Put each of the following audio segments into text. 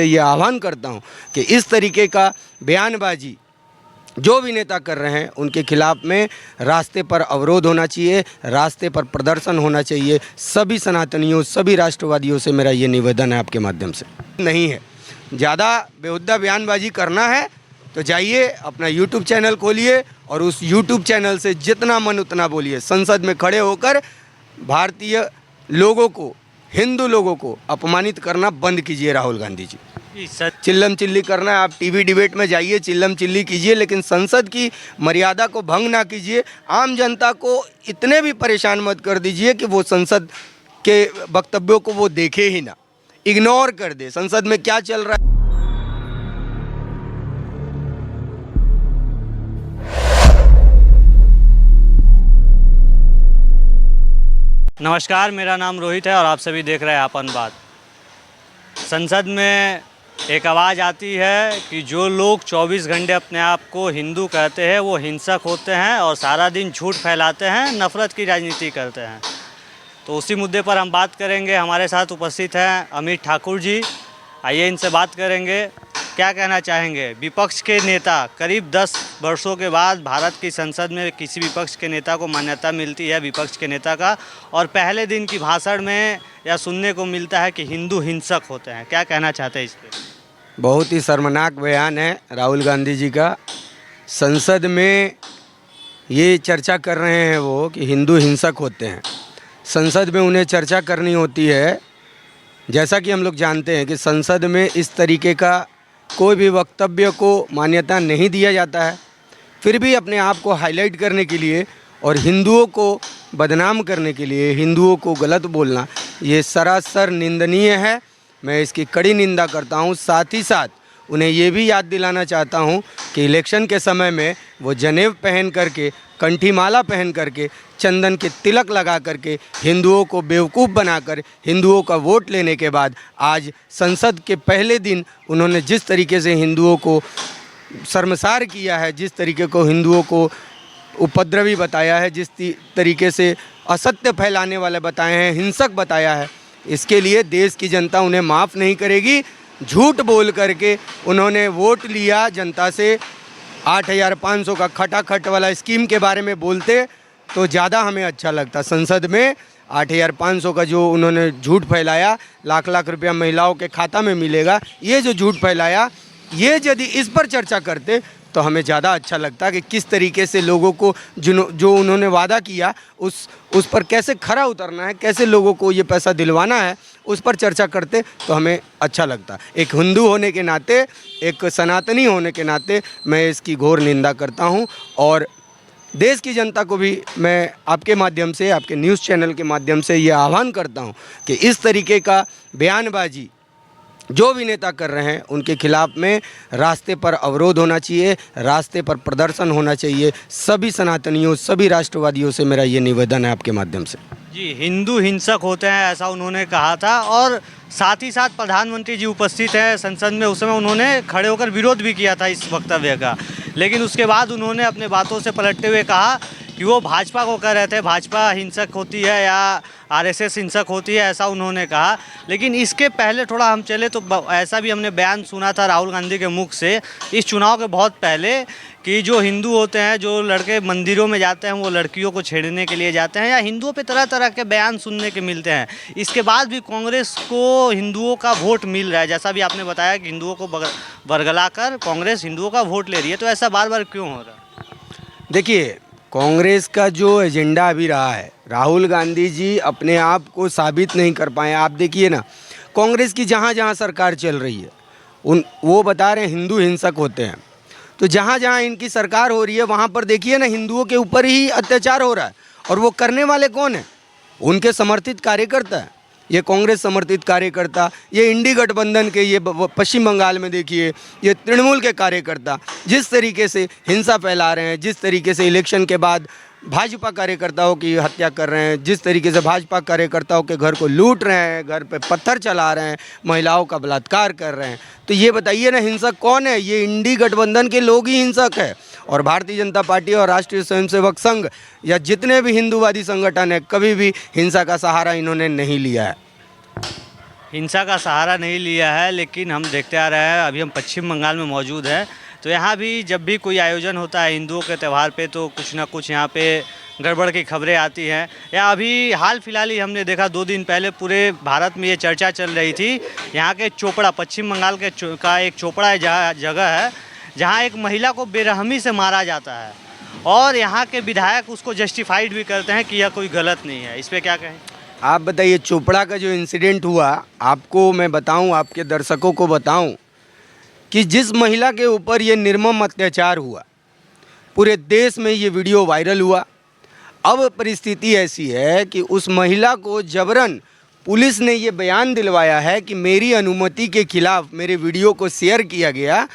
ये आह्वान करता हूँ कि इस तरीके का बयानबाजी जो भी नेता कर रहे हैं उनके खिलाफ में रास्ते पर अवरोध होना चाहिए, रास्ते पर प्रदर्शन होना चाहिए। सभी सनातनियों, सभी राष्ट्रवादियों से मेरा ये निवेदन है आपके माध्यम से। नहीं है ज़्यादा बेहुद्दा बयानबाजी करना है तो जाइए अपना यूट्यूब चैनल खोलिए और उस यूट्यूब चैनल से जितना मन उतना बोलिए। संसद में खड़े होकर भारतीय लोगों को, हिंदू लोगों को अपमानित करना बंद कीजिए राहुल गांधी जी। चिल्लम चिल्ली करना है, आप टीवी डिबेट में जाइए, चिल्लम चिल्ली कीजिए, लेकिन संसद की मर्यादा को भंग ना कीजिए। आम जनता को इतने भी परेशान मत कर दीजिए कि वो संसद के वक्तव्यों को वो देखे ही ना, इग्नोर कर दे संसद में क्या चल रहा है। नमस्कार, मेरा नाम रोहित है और आप सभी देख रहे हैं आपन बात। संसद में एक आवाज़ आती है कि जो लोग 24 घंटे अपने आप को हिंदू कहते हैं वो हिंसक होते हैं और सारा दिन झूठ फैलाते हैं, नफ़रत की राजनीति करते हैं। तो उसी मुद्दे पर हम बात करेंगे। हमारे साथ उपस्थित हैं अमित ठाकुर जी। आइए इनसे बात करेंगे, क्या कहना चाहेंगे। विपक्ष के नेता, करीब 10 वर्षों के बाद भारत की संसद में किसी विपक्ष के नेता को मान्यता मिलती है विपक्ष के नेता का, और पहले दिन की भाषण में या सुनने को मिलता है कि हिंदू हिंसक होते हैं। क्या कहना चाहते हैं इस पर? बहुत ही शर्मनाक बयान है राहुल गांधी जी का। संसद में ये चर्चा कर रहे हैं वो कि हिंदू हिंसक होते हैं। संसद में उन्हें चर्चा करनी होती है। जैसा कि हम लोग जानते हैं कि संसद में इस तरीके का कोई भी वक्तव्य को मान्यता नहीं दिया जाता है, फिर भी अपने आप को हाईलाइट करने के लिए और हिंदुओं को बदनाम करने के लिए हिंदुओं को गलत बोलना, ये सरासर निंदनीय है। मैं इसकी कड़ी निंदा करता हूँ। साथ ही साथ उन्हें ये भी याद दिलाना चाहता हूँ कि इलेक्शन के समय में वो जनेव पहन करके, कंठी माला पहन करके, चंदन के तिलक लगा करके हिंदुओं को बेवकूफ़ बनाकर हिंदुओं का वोट लेने के बाद आज संसद के पहले दिन उन्होंने जिस तरीके से हिंदुओं को शर्मसार किया है, जिस तरीके को हिंदुओं को उपद्रवी बताया है, जिस तरीके से असत्य फैलाने वाले बताए हैं, हिंसक बताया है, इसके लिए देश की जनता उन्हें माफ़ नहीं करेगी। झूठ बोल करके उन्होंने वोट लिया जनता से। 8,500 का खटाखट वाला स्कीम के बारे में बोलते तो ज़्यादा हमें अच्छा लगता। संसद में 8,500 का जो उन्होंने झूठ फैलाया, लाख लाख रुपया महिलाओं के खाता में मिलेगा, ये जो झूठ फैलाया, ये यदि इस पर चर्चा करते तो हमें ज़्यादा अच्छा लगता कि किस तरीके से लोगों को जो उन्होंने वादा किया उस पर कैसे खरा उतरना है, कैसे लोगों को ये पैसा दिलवाना है, उस पर चर्चा करते तो हमें अच्छा लगता। एक हिंदू होने के नाते, एक सनातनी होने के नाते मैं इसकी घोर निंदा करता हूँ। और देश की जनता को भी मैं आपके माध्यम से, आपके न्यूज़ चैनल के माध्यम से ये आह्वान करता हूँ कि इस तरीके का बयानबाजी जो भी नेता कर रहे हैं उनके खिलाफ में रास्ते पर अवरोध होना चाहिए, रास्ते पर प्रदर्शन होना चाहिए। सभी सनातनियों, सभी राष्ट्रवादियों से मेरा ये निवेदन है आपके माध्यम से। जी, हिंदू हिंसक होते हैं ऐसा उन्होंने कहा था, और साथ ही साथ प्रधानमंत्री जी उपस्थित हैं संसद में। उस समय उन्होंने खड़े होकर विरोध भी किया था इस वक्तव्य का, लेकिन उसके बाद उन्होंने अपने बातों से पलटते हुए कहा कि वो भाजपा को कह रहे थे भाजपा हिंसक होती है या आरएसएस हिंसक होती है, ऐसा उन्होंने कहा। लेकिन इसके पहले थोड़ा हम चले तो ऐसा भी हमने बयान सुना था राहुल गांधी के मुख से इस चुनाव के बहुत पहले कि जो हिंदू होते हैं, जो लड़के मंदिरों में जाते हैं, वो लड़कियों को छेड़ने के लिए जाते हैं, या हिंदुओं पे तरह तरह के बयान सुनने के मिलते हैं। इसके बाद भी कांग्रेस को हिंदुओं का वोट मिल रहा है, जैसा भी आपने बताया कि हिंदुओं को बरगला कर कांग्रेस हिंदुओं का वोट ले रही है। तो ऐसा बार बार क्यों हो रहा है? देखिए, कांग्रेस का जो एजेंडा अभी रहा है, राहुल गांधी जी अपने आप को साबित नहीं कर पाए। आप देखिए ना, कांग्रेस की जहाँ जहाँ सरकार चल रही है वो बता रहे हैं हिंदू हिंसक होते हैं। तो जहाँ जहाँ इनकी सरकार हो रही है वहाँ पर देखिए ना, हिंदुओं के ऊपर ही अत्याचार हो रहा है। और वो करने वाले कौन है? उनके समर्थित कार्यकर्ता है। ये कांग्रेस समर्थित कार्यकर्ता, ये इंडी गठबंधन के, ये पश्चिम बंगाल में देखिए ये तृणमूल के कार्यकर्ता जिस तरीके से हिंसा फैला रहे हैं, जिस तरीके से इलेक्शन के बाद भाजपा कार्यकर्ताओं की हत्या कर रहे हैं, जिस तरीके से भाजपा कार्यकर्ताओं के घर को लूट रहे हैं, घर पे पत्थर चला रहे हैं, महिलाओं का बलात्कार कर रहे हैं, तो ये बताइए ना हिंसक कौन है? ये इंडी गठबंधन के लोग ही हिंसक है। और भारतीय जनता पार्टी और राष्ट्रीय स्वयंसेवक संघ या जितने भी हिंदूवादी संगठन है, कभी भी हिंसा का सहारा इन्होंने नहीं लिया है। हिंसा का सहारा नहीं लिया है, लेकिन हम देखते आ रहे हैं, अभी हम पश्चिम बंगाल में मौजूद हैं, तो यहाँ भी जब भी कोई आयोजन होता है हिंदुओं के त्यौहार पे तो कुछ ना कुछ यहाँ पे गड़बड़ की खबरें आती हैं। या अभी हाल फिलहाल ही हमने देखा 2 दिन पहले पूरे भारत में ये चर्चा चल रही थी, यहाँ के चोपड़ा, पश्चिम बंगाल के का एक चोपड़ा जगह है जहाँ एक महिला को बेरहमी से मारा जाता है और यहाँ के विधायक उसको जस्टिफाइड भी करते हैं कि यह कोई गलत नहीं है। इस पर क्या कहें? आप बताइए, चोपड़ा का जो इंसिडेंट हुआ, आपको मैं बताऊं, आपके दर्शकों को बताऊं कि जिस महिला के ऊपर ये निर्मम अत्याचार हुआ, पूरे देश में ये वीडियो वायरल हुआ। अब परिस्थिति ऐसी है कि उस महिला को जबरन पुलिस ने ये बयान दिलवाया है कि मेरी अनुमति के खिलाफ मेरे वीडियो को शेयर किया गया।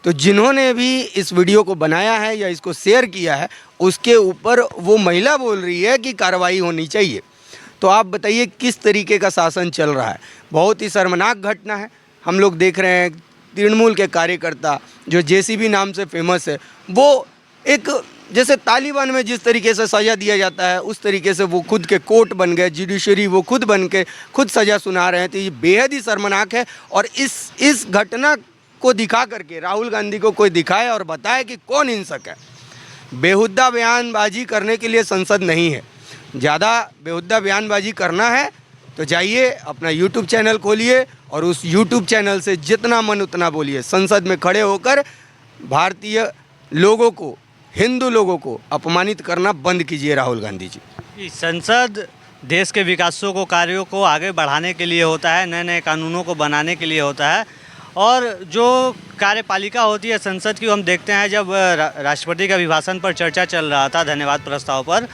तो जिन्होंने भी इस वीडियो को बनाया है या इसको शेयर किया है, उसके ऊपर वो महिला बोल रही है कि कार्रवाई होनी चाहिए। तो आप बताइए किस तरीके का शासन चल रहा है। बहुत ही शर्मनाक घटना है। हम लोग देख रहे हैं तृणमूल के कार्यकर्ता जो जेसीबी नाम से फेमस है, वो एक जैसे तालिबान में जिस तरीके से सज़ा दिया जाता है उस तरीके से वो खुद के कोर्ट बन गए, जुडिशरी वो खुद बन के खुद सज़ा सुना रहे हैं। तो ये बेहद ही शर्मनाक है। और इस घटना को दिखा करके राहुल गांधी को कोई दिखाए और बताए कि कौन हिंसक है। बेहुद्दा बयानबाजी करने के लिए संसद नहीं है। ज़्यादा बेहुद्दा बयानबाजी करना है तो जाइए अपना यूट्यूब चैनल खोलिए और उस यूट्यूब चैनल से जितना मन उतना बोलिए। संसद में खड़े होकर भारतीय लोगों को, हिंदू लोगों को अपमानित करना बंद कीजिए राहुल गांधी जी। संसद देश के विकासों को, कार्यों को आगे बढ़ाने के लिए होता है, नए नए कानूनों को बनाने के लिए होता है। और जो कार्यपालिका होती है संसद की, हम देखते हैं जब राष्ट्रपति के अभिभाषण पर चर्चा चल रहा था, धन्यवाद प्रस्ताव पर,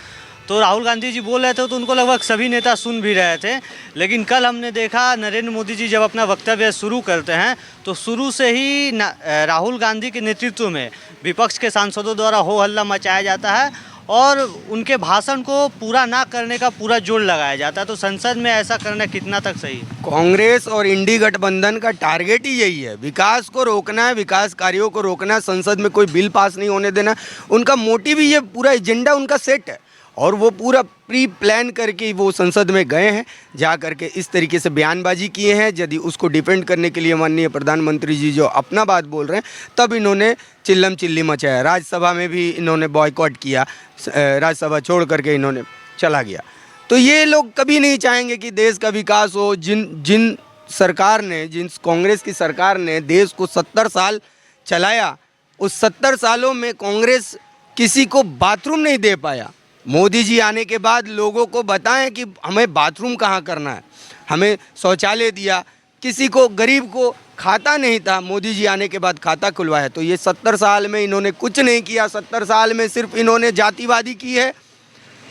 तो राहुल गांधी जी बोल रहे थे तो उनको लगभग सभी नेता सुन भी रहे थे। लेकिन कल हमने देखा नरेंद्र मोदी जी जब अपना वक्तव्य शुरू करते हैं तो शुरू से ही राहुल गांधी के नेतृत्व में विपक्ष के सांसदों द्वारा हो हल्ला मचाया जाता है और उनके भाषण को पूरा ना करने का पूरा जोर लगाया जाता है। तो संसद में ऐसा करना कितना तक सही है? कांग्रेस और इंडी गठबंधन का टारगेट ही यही है, विकास को रोकना है, विकास कार्यों को रोकना है, संसद में कोई बिल पास नहीं होने देना। उनका मोटिव ही ये, पूरा एजेंडा उनका सेट है और वो पूरा प्री प्लान करके वो संसद में गए हैं, जा करके इस तरीके से बयानबाजी किए हैं। यदि उसको डिफेंड करने के लिए माननीय प्रधानमंत्री जी जो अपना बात बोल रहे हैं, तब इन्होंने चिल्लम चिल्ली मचाया। राज्यसभा में भी इन्होंने बॉयकॉट किया, राज्यसभा छोड़ करके इन्होंने चला गया। तो ये लोग कभी नहीं चाहेंगे कि देश का विकास हो। जिन सरकार ने, जिन कांग्रेस की सरकार ने देश को 70 साल चलाया, उस 70 सालों में कांग्रेस किसी को बाथरूम नहीं दे पाया। मोदी जी आने के बाद लोगों को बताएं कि हमें बाथरूम कहाँ करना है, हमें शौचालय दिया। किसी को, गरीब को खाता नहीं था, मोदी जी आने के बाद खाता खुलवाया। तो ये 70 साल में इन्होंने कुछ नहीं किया। 70 साल में सिर्फ इन्होंने जातिवादी की है।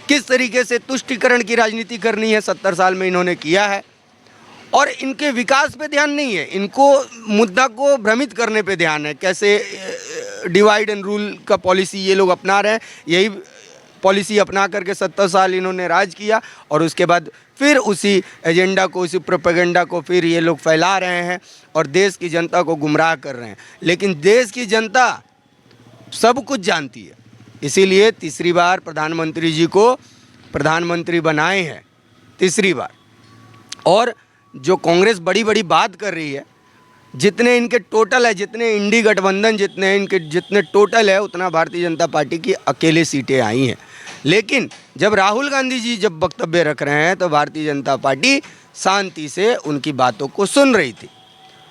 किस तरीके से तुष्टीकरण की राजनीति करनी है 70 साल में इन्होंने किया है। और इनके विकास पे ध्यान नहीं है, इनको मुद्दा को भ्रमित करने पे ध्यान है। कैसे डिवाइड एंड रूल का पॉलिसी ये लोग अपना रहे हैं, यही पॉलिसी अपना करके 70 साल इन्होंने राज किया और उसके बाद फिर उसी एजेंडा को, उसी प्रोपेगेंडा को फिर ये लोग फैला रहे हैं और देश की जनता को गुमराह कर रहे हैं। लेकिन देश की जनता सब कुछ जानती है, इसीलिए तीसरी बार प्रधानमंत्री जी को प्रधानमंत्री बनाए हैं, तीसरी बार। और जो कांग्रेस बड़ी बड़ी बात कर रही है, जितने इनके टोटल है, जितने इंडी गठबंधन जितने टोटल है, उतना भारतीय जनता पार्टी की अकेले सीटें आई हैं। लेकिन जब राहुल गांधी जी जब वक्तव्य रख रहे हैं तो भारतीय जनता पार्टी शांति से उनकी बातों को सुन रही थी।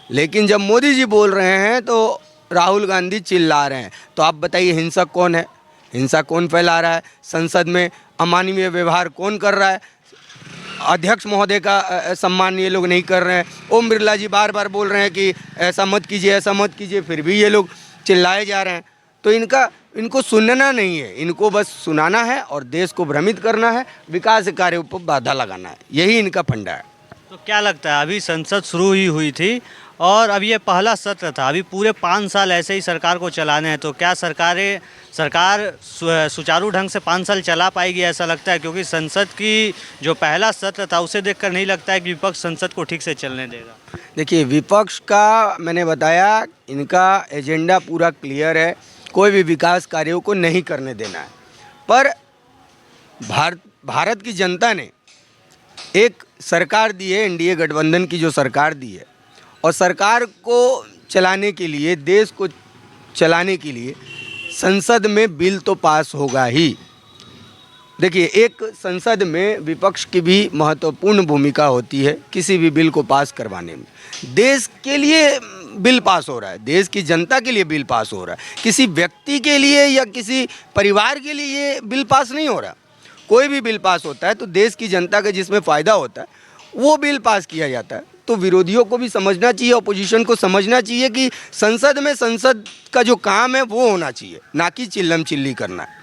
लेकिन जब मोदी जी बोल रहे हैं तो राहुल गांधी चिल्ला रहे हैं। तो आप बताइए हिंसक कौन है, हिंसा कौन फैला रहा है, संसद में अमानवीय व्यवहार कौन कर रहा है? अध्यक्ष महोदय का सम्मान ये लोग नहीं कर रहे हैं। ओम बिरला जी बार बार बोल रहे हैं कि ऐसा मत कीजिए, ऐसा मत कीजिए, फिर भी ये लोग चिल्लाए जा रहे हैं। तो इनको सुनना नहीं है, इनको बस सुनाना है और देश को भ्रमित करना है, विकास कार्यों पर बाधा लगाना है, यही इनका फंडा है। तो क्या लगता है, अभी संसद शुरू ही हुई थी और अब ये पहला सत्र था, अभी पूरे 5 साल ऐसे ही सरकार को चलाने हैं, तो क्या सरकार सुचारू ढंग से 5 साल चला पाएगी, ऐसा लगता है? क्योंकि संसद की जो पहला सत्र था उसे देखकर नहीं लगता है कि विपक्ष संसद को ठीक से चलने देगा। देखिए, विपक्ष का मैंने बताया, इनका एजेंडा पूरा क्लियर है, कोई भी विकास कार्यों को नहीं करने देना है। पर भारत की जनता ने एक सरकार दी है, एनडीए गठबंधन की जो सरकार दी है, और सरकार को चलाने के लिए, देश को चलाने के लिए संसद में बिल तो पास होगा ही। देखिए, एक संसद में विपक्ष की भी महत्वपूर्ण भूमिका होती है किसी भी बिल को पास करवाने में। देश के लिए बिल पास हो रहा है, देश की जनता के लिए बिल पास हो रहा है, किसी व्यक्ति के लिए या किसी परिवार के लिए ये बिल पास नहीं हो रहा। कोई भी बिल पास होता है तो देश की जनता का जिसमें फ़ायदा होता है वो बिल पास किया जाता है। तो विरोधियों को भी समझना चाहिए, अपोजिशन को समझना चाहिए कि संसद में संसद का जो काम है वो होना चाहिए, ना कि चिल्लम चिल्ली करना है।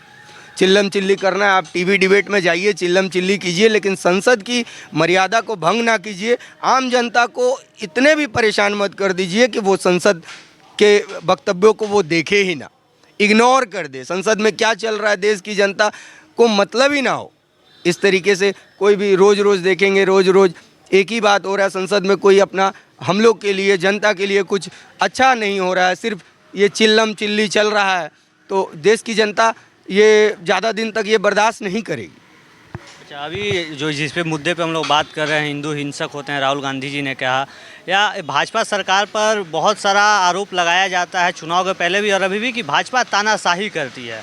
चिल्लम चिल्ली करना है, आप टीवी डिबेट में जाइए, चिल्लम चिल्ली कीजिए, लेकिन संसद की मर्यादा को भंग ना कीजिए। आम जनता को इतने भी परेशान मत कर दीजिए कि वो संसद के वक्तव्यों को वो देखे ही ना, इग्नोर कर दे। संसद में क्या चल रहा है देश की जनता को मतलब ही ना हो। इस तरीके से कोई भी रोज़ रोज़ देखेंगे, रोज़ रोज़ एक ही बात हो रहा है संसद में, कोई अपना हम लोग के लिए, जनता के लिए कुछ अच्छा नहीं हो रहा है, सिर्फ ये चिल्लम चिल्ली चल रहा है, तो देश की जनता ये ज़्यादा दिन तक ये बर्दाश्त नहीं करेगी। अच्छा, अभी जो जिस पे मुद्दे पे हम लोग बात कर रहे हैं, हिंदू हिंसक होते हैं, राहुल गांधी जी ने कहा, या भाजपा सरकार पर बहुत सारा आरोप लगाया जाता है चुनाव के पहले भी और अभी भी कि भाजपा तानाशाही करती है।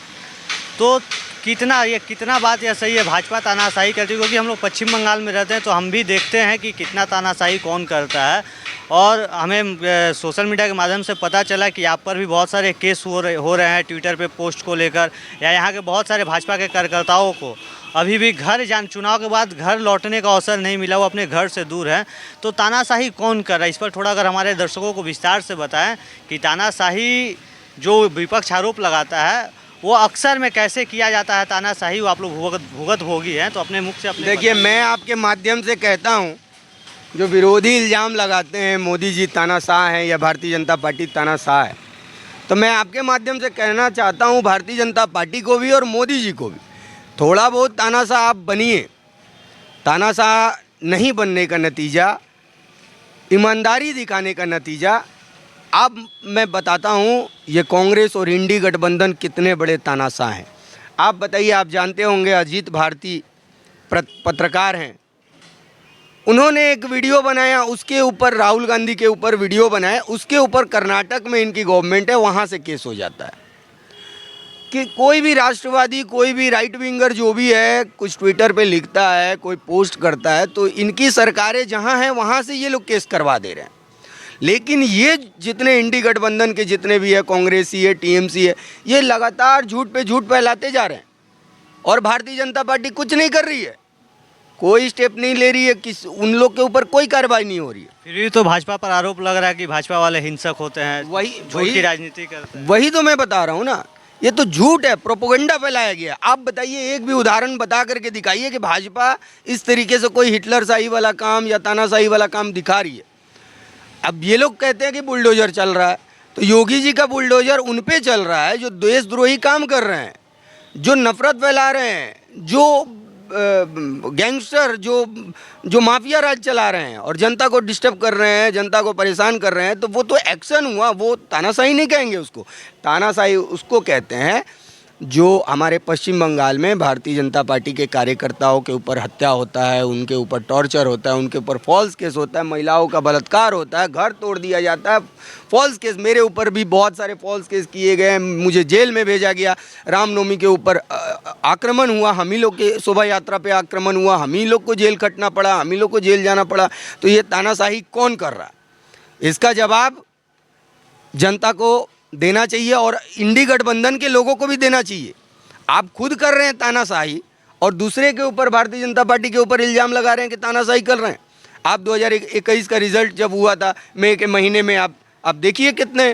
तो कितना बात यह सही है, भाजपा तानाशाही करती है? क्योंकि हम लोग पश्चिम बंगाल में रहते हैं तो हम भी देखते हैं कि कितना तानाशाही कौन करता है, और हमें सोशल मीडिया के माध्यम से पता चला कि आप पर भी बहुत सारे केस हो रहे हैं ट्विटर पे पोस्ट को लेकर, या यहाँ के बहुत सारे भाजपा के कार्यकर्ताओं को अभी भी चुनाव के बाद घर लौटने का अवसर नहीं मिला, वो अपने घर से दूर हैं। तो तानाशाही कौन कर रहा है, इस पर थोड़ा अगर हमारे दर्शकों को विस्तार से बताएं कि तानाशाही जो विपक्ष आरोप लगाता है वो अक्सर में कैसे किया जाता है तानाशाही, वो आप लोग भुगत भोगी हैं, तो अपने मुख से अपने देखिए, मैं आपके माध्यम से कहता हूँ, जो विरोधी इल्ज़ाम लगाते हैं मोदी जी तानाशाह हैं या भारतीय जनता पार्टी तानाशाह है, तो मैं आपके माध्यम से कहना चाहता हूँ भारतीय जनता पार्टी को भी और मोदी जी को भी, थोड़ा बहुत तानाशाह आप बनिए। तानाशाह नहीं बनने का नतीजा, ईमानदारी दिखाने का नतीजा, अब मैं बताता हूँ ये कांग्रेस और इंडी गठबंधन कितने बड़े तानाशाह हैं। आप बताइए, आप जानते होंगे अजीत भारती पत्रकार हैं, उन्होंने एक वीडियो बनाया, उसके ऊपर राहुल गांधी के ऊपर वीडियो बनाया, उसके ऊपर कर्नाटक में इनकी गवर्नमेंट है, वहाँ से केस हो जाता है। कि कोई भी राष्ट्रवादी, कोई भी राइट विंगर जो भी है, कुछ ट्विटर पे लिखता है, कोई पोस्ट करता है, तो इनकी सरकारें जहाँ हैं वहाँ से ये लोग केस करवा दे रहे हैं। लेकिन ये जितने इंडी गठबंधन के जितने भी है, कांग्रेसी है, टीएमसी है, ये लगातार झूठ पे झूठ फैलाते जा रहे हैं, और भारतीय जनता पार्टी कुछ नहीं कर रही है, कोई स्टेप नहीं ले रही है, उन लोग के ऊपर कोई कार्रवाई नहीं हो रही है। फिर भी तो भाजपा पर आरोप लग रहा है कि भाजपा वाले हिंसक होते हैं, वही झूठ की राजनीति करते हैं। वही तो मैं बता रहा हूँ ना, ये तो झूठ है, प्रोपोगंडा फैलाया गया। आप बताइए, एक भी उदाहरण बता करके दिखाइए कि भाजपा इस तरीके से कोई हिटलरशाही वाला काम या तानाशाही वाला काम दिखा रही है। अब ये लोग कहते हैं कि बुलडोजर चल रहा है, तो योगी जी का बुलडोजर उन पे चल रहा है जो देशद्रोही काम कर रहे हैं, जो नफरत फैला रहे हैं, जो गैंगस्टर, जो माफिया राज चला रहे हैं और जनता को डिस्टर्ब कर रहे हैं, जनता को परेशान कर रहे हैं, तो वो तो एक्शन हुआ, वो तानाशाही नहीं कहेंगे उसको। तानाशाही उसको कहते हैं जो हमारे पश्चिम बंगाल में भारतीय जनता पार्टी के कार्यकर्ताओं के ऊपर हत्या होता है, उनके ऊपर टॉर्चर होता है, उनके ऊपर फॉल्स केस होता है, महिलाओं का बलात्कार होता है, घर तोड़ दिया जाता है, फॉल्स केस। मेरे ऊपर भी बहुत सारे फॉल्स केस किए गए, मुझे जेल में भेजा गया, रामनवमी के ऊपर आक्रमण हुआ, हम ही लोग के शोभा यात्रा पे आक्रमण हुआ, हम ही लोग को जेल खटना पड़ा, हम ही लोग को जेल जाना पड़ा। तो ये तानाशाही कौन कर रहा है, इसका जवाब जनता को देना चाहिए और इंडी गठबंधन के लोगों को भी देना चाहिए। आप खुद कर रहे हैं तानाशाही और दूसरे के ऊपर, भारतीय जनता पार्टी के ऊपर इल्ज़ाम लगा रहे हैं कि तानाशाही कर रहे हैं। आप 2021 का रिजल्ट जब हुआ था मई के महीने में, आप देखिए कितने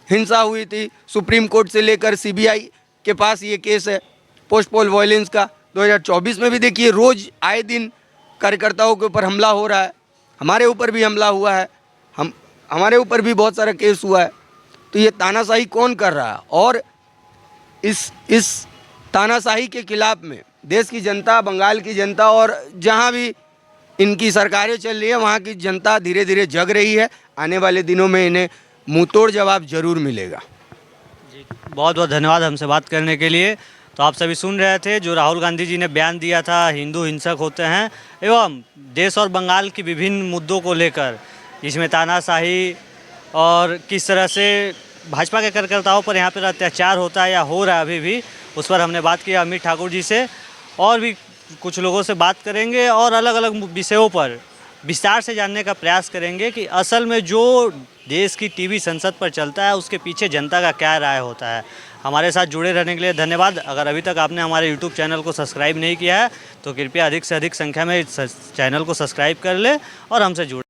हिंसा हुई थी, सुप्रीम कोर्ट से लेकर सीबीआई के पास ये केस है पोस्ट पोल वायलेंस का। 2024 में भी देखिए, रोज़ आए दिन कार्यकर्ताओं के ऊपर हमला हो रहा है, हमारे ऊपर भी हमला हुआ है, हमारे ऊपर भी बहुत सारा केस हुआ है। तो ये तानाशाही कौन कर रहा है, और इस तानाशाही के खिलाफ में देश की जनता, बंगाल की जनता और जहाँ भी इनकी सरकारें चल रही है वहाँ की जनता धीरे धीरे जग रही है। आने वाले दिनों में इन्हें मुंहतोड़ जवाब जरूर मिलेगा। जी, बहुत बहुत धन्यवाद हमसे बात करने के लिए। तो आप सभी सुन रहे थे जो राहुल गांधी जी ने बयान दिया था, हिंदू हिंसक होते हैं, एवं देश और बंगाल की विभिन्न मुद्दों को लेकर, इसमें तानाशाही और किस तरह से भाजपा के कार्यकर्ताओं पर यहाँ पर अत्याचार होता है या हो रहा है अभी भी, उस पर हमने बात की अमित ठाकुर जी से। और भी कुछ लोगों से बात करेंगे और अलग अलग विषयों पर विस्तार से जानने का प्रयास करेंगे कि असल में जो देश की टीवी संसद पर चलता है उसके पीछे जनता का क्या राय होता है। हमारे साथ जुड़े रहने के लिए धन्यवाद। अगर अभी तक आपने हमारे यूट्यूब चैनल को सब्सक्राइब नहीं किया है तो कृपया अधिक से अधिक संख्या में इस चैनल को सब्सक्राइब कर ले और हमसे जुड़े।